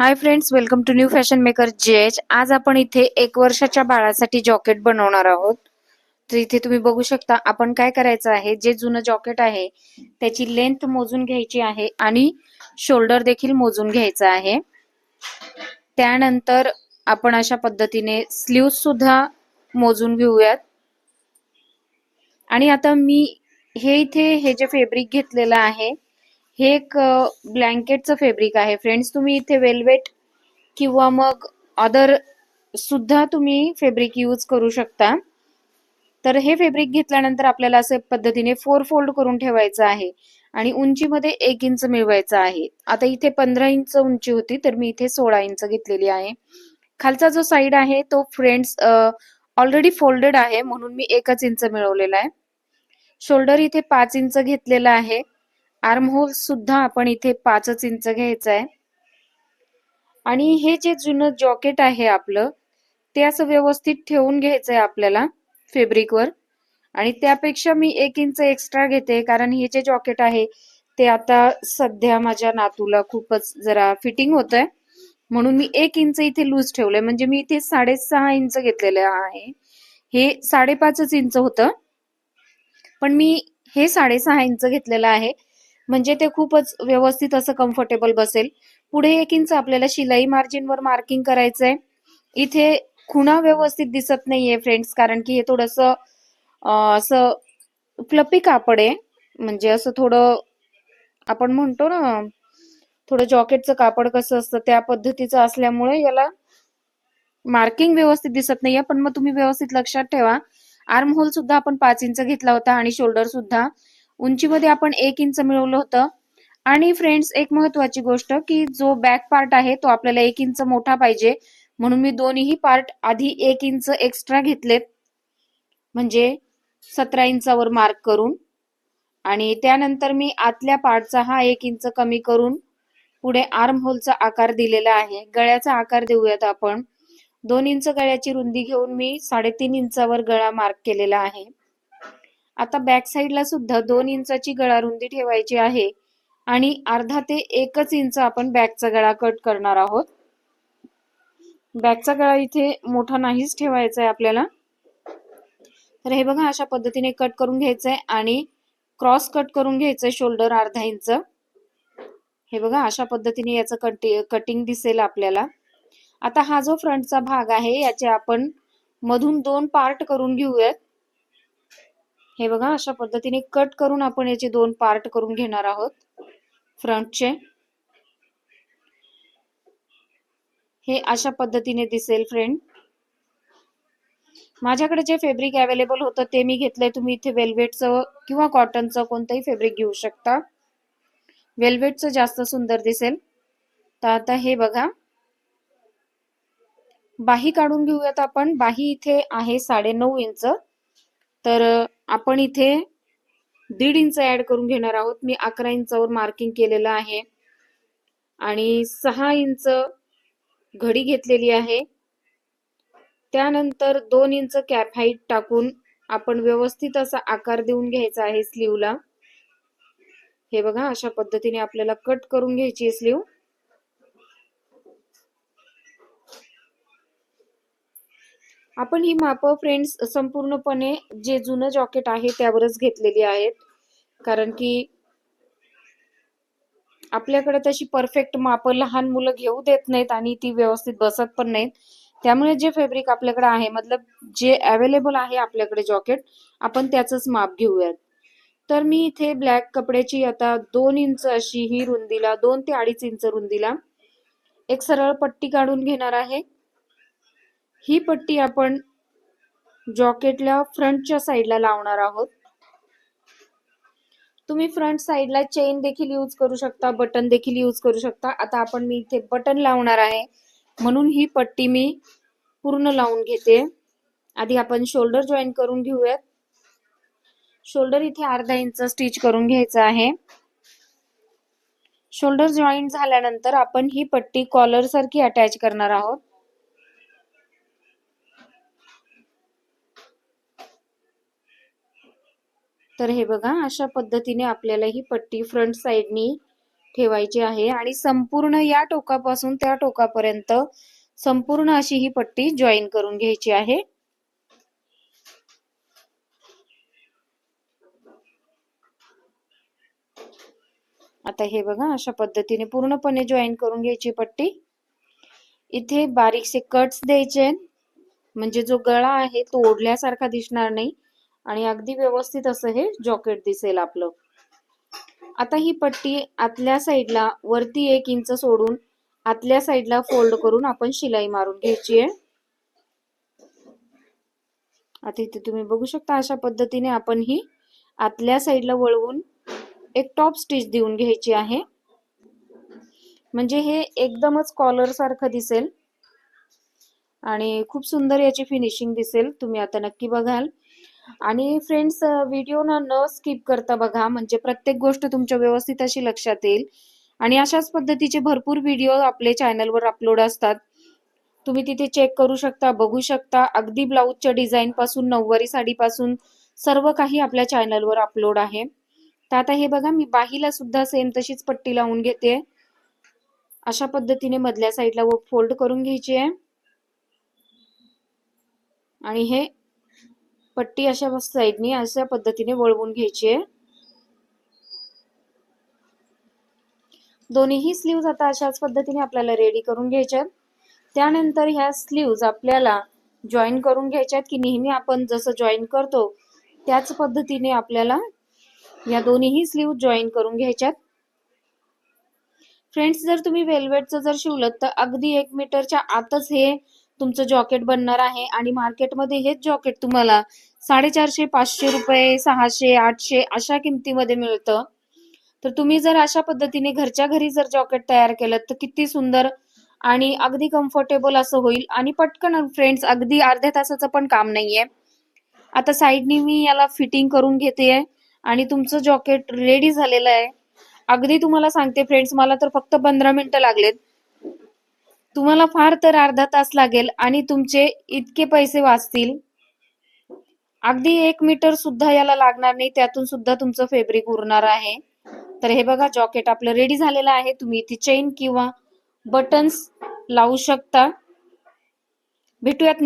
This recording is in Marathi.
High friends, welcome to new fashion maker JH. आज आपण इथे 1 वर्षाच्या बाळासाठी जॉकेट बनवणार आहोत। तर इथे तुम्ही बघू शकता आपण काय करायचं आहे, जे जुनं जॉकेट आहे त्याची लेंथ मोजून घ्यायची आहे आणि शोल्डर देखील मोजून घ्यायचा आहे। त्यानंतर आपण अशा पद्धतीने स्लीव्ह सुद्धा मोजून घेऊयात। आणि आता मी हे जे फॅब्रिक घेतलेलं आहे हे एक ब्लँकेटचं फॅब्रिक आहे फ्रेंड्स। तुम्ही इथे वेल्वेट किंवा मग अदर सुद्धा तुम्ही फॅब्रिक यूज करू शकता। तर हे फॅब्रिक घेतल्यानंतर आपल्याला असे पद्धतीने 4 फोल्ड करून ठेवायचं आहे आणि उंचीमध्ये 1 इंच मिळवायचं आहे। आता इथे 15 इंच उंची होती तर मी इथे 16 इंच घेतलेली आहे। खालचा जो साइड आहे तो फ्रेंड्स ऑलरेडी फोल्डेड आहे म्हणून मी 1 इंच मिळवलेला आहे। शोल्डर इथे 5 इंच घेतलेला आहे। आर्म होल सुद्धा आपण इथे 5 इंच घ्यायचा आहे। आणि हे जे जुनं जॉकेट आहे आपलं ते असं व्यवस्थित ठेवून घ्यायचंय आपल्याला फॅब्रिकवर। आणि त्यापेक्षा मी 1 इंच एक्स्ट्रा घेते कारण हे जे जॉकेट आहे ते आता सध्या माझ्या नातूला खूपच जरा फिटिंग होतंय म्हणून मी 1 इंच इथे लूज ठेवलंय। म्हणजे मी इथे 6.5 इंच घेतलेलं आहे। हे 5.5 इंच होतं पण मी हे 6.5 इंच घेतलेलं आहे म्हणजे ते खूपच व्यवस्थित असं कम्फर्टेबल बसेल। पुढे 1 इंच आपल्याला शिलाई मार्जिन वर मार्किंग करायचंय। इथे खुणा व्यवस्थित दिसत नाहीये फ्रेंड्स कारण की हे थोडंसं असं फ्लफी कापड आहे। म्हणजे असं थोडं आपण म्हणतो ना थोडं जॉकेटचं कापड कसं असतं त्या पद्धतीचं असल्यामुळे याला मार्किंग व्यवस्थित दिसत नाहीये। पण मग तुम्ही व्यवस्थित लक्षात ठेवा आर्म होल सुद्धा आपण 5 इंच घेतला होता आणि शोल्डर सुद्धा उंचीमध्ये आपण 1 इंच मिळवलं होतं। आणि फ्रेंड्स एक महत्वाची गोष्ट की जो बॅक पार्ट आहे तो आपल्याला 1 इंच मोठा पाहिजे म्हणून मी दोन्ही पार्ट आधी 1 इंच एक्स्ट्रा घेतलेत म्हणजे 17 इंचावर मार्क करून। आणि त्यानंतर मी आतल्या पार्टचा हा 1 इंच कमी करून पुढे आर्म होलचा आकार दिलेला आहे। गळ्याचा आकार देऊयात आपण। 2 इंच गळ्याची रुंदी घेऊन मी 3.5 इंचावर गळा मार्क केलेला आहे। आता बॅक साइडला सुद्धा 2 इंचाची गळा रुंदी ठेवायची आहे आणि अर्धा ते 1 इंच आपण बॅकचा गळा कट करणार आहोत। बॅकचा गळा इथे मोठा नाहीच ठेवायचा आहे आपल्याला। तर हे बघा अशा पद्धतीने कट करून घ्यायचंय आणि क्रॉस कट करून घ्यायचंय शोल्डर अर्धा इंच। हे बघा अशा पद्धतीने याचं कटिंग दिसेल आपल्याला। आता हा जो फ्रंटचा भाग आहे याचे आपण मधून 2 पार्ट करून घेऊयात। हे बघा अशा पद्धतीने कट करून आपण याचे 2 पार्ट करून घेणार आहोत फ्रंटचे। हे अशा पद्धतीने दिसेल फ्रेंड। माझ्याकडे जे फॅब्रिक अवेलेबल होतं ते मी घेतलंय। तुम्ही इथे वेल्वेटचं किंवा कॉटनचं कोणतंही फॅब्रिक घेऊ शकता। वेल्वेटचं जास्त सुंदर दिसेल। तर आता हे बघा बाही काढून घेऊयात आपण। बाही इथे आहे 9.5 इंच तर आपण इथे 1.5 इंच ऍड करून घेणार आहोत। मी 11 इंचावर मार्किंग केलेलं आहे आणि 6 इंच घडी घेतलेली आहे। त्यानंतर 2 इंच कॅप हाईट टाकून आपण व्यवस्थित असा आकार देऊन घ्यायचा आहे स्लीवला। हे बघा अशा पद्धतीने आपल्याला कट करून घ्यायची आहे स्लीव। आपण ही माप फ्रेंड्स संपूर्णपणे जे जुनं जॉकेट आहे त्यावरच घेतलेली आहेत कारण की आपल्याकडे तशी परफेक्ट माप लहान मुलं घेऊ देत नाहीत आणि ती व्यवस्थित बसत पण नाहीत। त्यामुळे जे फॅब्रिक आपल्याकडे आहे मतलब जे अवेलेबल आहे आपल्याकडे जॉकेट आपण त्याचंच माप घेऊयात। तर मी इथे ब्लॅक कपड्याची आता 2 इंच अशी ही रुंदीला 2 ते 2.5 इंच रुंदीला एक सरळ पट्टी काढून घेणार आहे। ही पट्टी आपण जॉकेटला फ्रंटच्या साइडला लावणार आहोत। तुम्ही फ्रंट साइडला चेन देखील यूज करू शकता, बटन देखील यूज करू शकता। आता मी इथे बटन लावणार आहे म्हणून ही पट्टी मी पूर्ण लावून घेते। आधी आपण शोल्डर जॉईन करून घेऊयात। शोल्डर इथे अर्धा इंच स्टिच करून घ्यायचा आहे। शोल्डर जॉईन झाल्यानंतर आपण ही पट्टी कॉलर सारखी अटॅच करणार आहोत। तर हे बघा अशा पद्धतीने आपल्याला ही पट्टी फ्रंट साइडनी ठेवायची आहे आणि संपूर्ण या टोकापासून त्या टोकापर्यंत संपूर्ण अशी ही पट्टी जॉईन करून घ्यायची आहे. आता हे बघा, अशा पद्धतीने पूर्णपणे जॉईन करून घ्यायची पट्टी. इथे बारीकसे कट्स द्यायचे म्हणजे जो गळा आहे तो ओढल्यासारखा दिसणार नाही आणि अगदी व्यवस्थित असं हे जॉकेट दिसेल आपलं. आता ही पट्टी आतल्या साईडला वरती 1 इंच सोडून आतल्या साईडला फोल्ड करून आपण शिलाई मारून घ्यायची आहे. आता इथे तुम्ही बघू शकता, अशा पद्धतीने आपण ही आतल्या साईडला वळवून एक टॉप स्टिच देऊन घ्यायची आहे. म्हणजे हे एकदमच कॉलर सारखं दिसेल आणि खूप सुंदर याची फिनिशिंग दिसेल. तुम्ही आता नक्की बघाल. आणि फ्रेंड्स, व्हिडिओ न स्किप करता बघा, म्हणजे प्रत्येक गोष्ट तुमच्या व्यवस्थित अशी लक्षात येईल. आणि अशाच पद्धतीचे भरपूर व्हिडिओ आपले चॅनलवर अपलोड असतात, तुम्ही तिथे चेक करू शकता, बघू शकता. अगदी ब्लाऊजच्या डिझाईन पासून नऊवारी साडी पासून सर्व काही आपल्या चॅनलवर अपलोड आहे. तर आता हे बघा, मी बाहीला सुद्धा सेम तशीच पट्टी लावून घेते. अशा पद्धतीने मधल्या साईडला फोल्ड करून घ्यायची आहे आणि हे पट्टी अशा साईडनी अशा पद्धतीने वळवून घ्यायची आहे. दोन्हीही स्लीव्ज आता अशाच पद्धतीने आपल्याला रेडी करून घ्यायच्यात. त्यानंतर ह्या स्लीव्ज आपल्याला जॉईन करून घ्यायच्यात की नेहमी आपण जसं जॉईन करतो त्याच पद्धतीने आपल्याला या दोन्हीही स्लीव्ज जॉईन करून घ्यायच्यात. फ्रेंड्स, जर तुम्ही वेल्वेटचं जर शिवलं तर अगदी 1 मीटरच्या आतच हे तुमचं जॉकेट बनणार आहे आणि मार्केटमध्ये हेच जॉकेट तुम्हाला 450 500 रुपये, 600 800 अशा किमतीमध्ये मिळतं. तर तुम्ही जर अशा पद्धतीने घरच्या घरी जर जॉकेट तयार केलं तर किती सुंदर आणि अगदी कम्फर्टेबल असं होईल आणि पटकन. फ्रेंड्स, अगदी अर्ध्या तासाचं पण काम नाहीये. आता साईडनी मी याला फिटिंग करून घेते आणि तुमचं जॉकेट रेडी झालेलं आहे. अगदी तुम्हाला सांगते फ्रेंड्स, मला तर फक्त 15 मिनिटं लागलेत. तुम्हाला फार तर अर्धा तास लागेल आणि तुमचे इतके पैसे वाचतील. अगदी 1 मीटर सुद्धा याला लागणार नाही, त्यातून सुद्धा तुमचं फॅब्रिक उरणार आहे. तर हे बघा, जॉकेट आपलं रेडी झालेलं आहे. तुम्ही इथे चेन किंवा बटन्स लावू शकता. भेटूयात